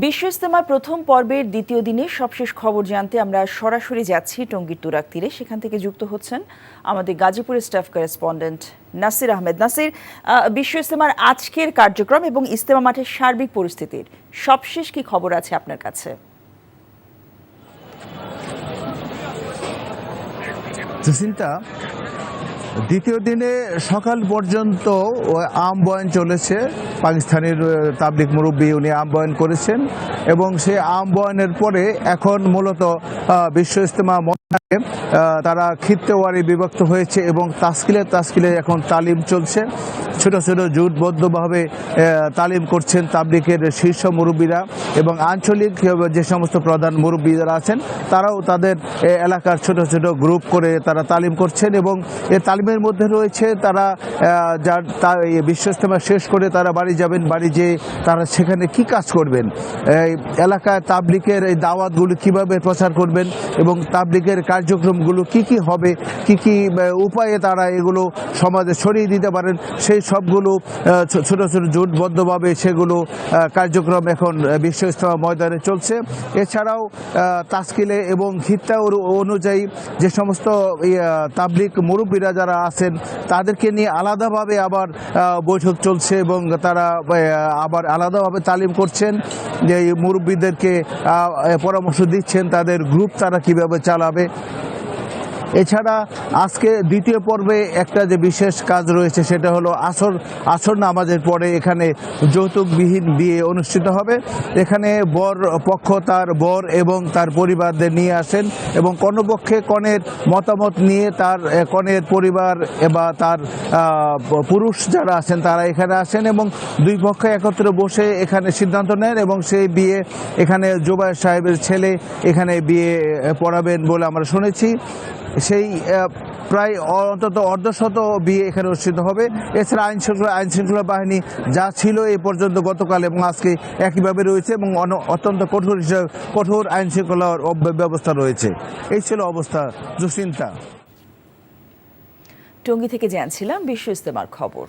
বিশ্ব ইজতেমার প্রথম পর্বের দ্বিতীয় দিনে সবশেষ খবর জানতে আমরা সরাসরি যাচ্ছি টঙ্গীর তুরাগ তীরে। সেখান থেকে যুক্ত হচ্ছেন আমাদের গাজীপুরের স্টাফ করেসপন্ডেন্ট নাসির আহমেদ। নাসির, বিশ্ব ইজতেমার আজকের কার্যক্রম এবং ইজতেমা মাঠের সার্বিক পরিস্থিতির সবশেষ কি খবর আছে আপনার কাছে? চিন্তা দ্বিতীয় দিনে সকাল পর্যন্ত আম বয়ান চলেছে। পাকিস্তানের তাবলিগ মুরব্বী উনি আম বয়ান করেছেন এবং সেই আম বয়ানের পরে এখন মূলত বিশ্ব ইজতেমা ময়দানে তারা খিত্তেওয়ারি বিভক্ত হয়েছে এবং তাস্কিলে এখন তালিম চলছে। ছোট ছোট জোটবদ্ধভাবে তালিম করছেন তাবলিগের শীর্ষ মুরব্বীরা এবং আঞ্চলিক যে সমস্ত প্রধান মুরব্বী যারা আছেন তারাও তাদের এলাকার ছোট ছোট গ্রুপ করে তারা তালিম করছেন এবং এই তালিমের মধ্যে রয়েছে তারা বিশ্ব ইজতেমা শেষ করে তারা বাড়ি যাবেন, বাড়ি যেয়ে তারা সেখানে কি কাজ করবেন, এই এলাকায় তাবলিগের এই দাওয়াতগুলো কিভাবে প্রচার করবেন এবং তাবলিগের কার্যক্রমগুলো কি হবে, কি উপায়ে তারা এগুলো সমাজে ছড়িয়ে দিতে পারেন, সেই সবগুলো ছোট ছোট জোটবদ্ধভাবে সেগুলো কার্যক্রম এখন বিশ্ব ইজতেমা ময়দানে চলছে। এছাড়াও তাস্কিলে এবং খিত্তাওর অনুযায়ী যে সমস্ত তাবলিগ মুরব্বীরা যারা আছেন তাদেরকে নিয়ে আলাদাভাবে আবার বৈঠক চলছে এবং তারা আবার আলাদাভাবে তালিম করছেন, যে মুরব্বীদেরকে পরামর্শ দিচ্ছেন তাদের গ্রুপ তারা কিভাবে চালাবে। এছাড়া আজকে দ্বিতীয় পর্বে একটা যে বিশেষ কাজ রয়েছে সেটা হলো আসর নামাজের পরে এখানে যৌতুকবিহীন বিয়ে অনুষ্ঠিত হবে। এখানে বর পক্ষ তার বর এবং তার পরিবারদের নিয়ে আসেন এবং কর্ণপক্ষে কনের মতামত নিয়ে তার কনের পরিবার বা তার পুরুষ যারা আছেন তারা এখানে আসেন এবং দুই পক্ষ একত্রে বসে এখানে সিদ্ধান্ত নেন এবং সেই বিয়ে এখানে জোবায়ের সাহেবের ছেলে এখানে বিয়ে পড়াবেন বলে আমরা শুনেছি। সেই প্রায় অন্তত অর্ধশত বিয়ে এখানে অনুষ্ঠিত হবে। এছাড়া আইন শৃঙ্খলা বাহিনী যা ছিল এই পর্যন্ত গতকাল এবং আজকে একইভাবে রয়েছে এবং অত্যন্ত কঠোর আইন শৃঙ্খলার ব্যবস্থা রয়েছে। এই ছিল অবস্থা। জসিন্তা, টঙ্গী থেকে জানছিলাম বিশ্ব ইজতেমার খবর।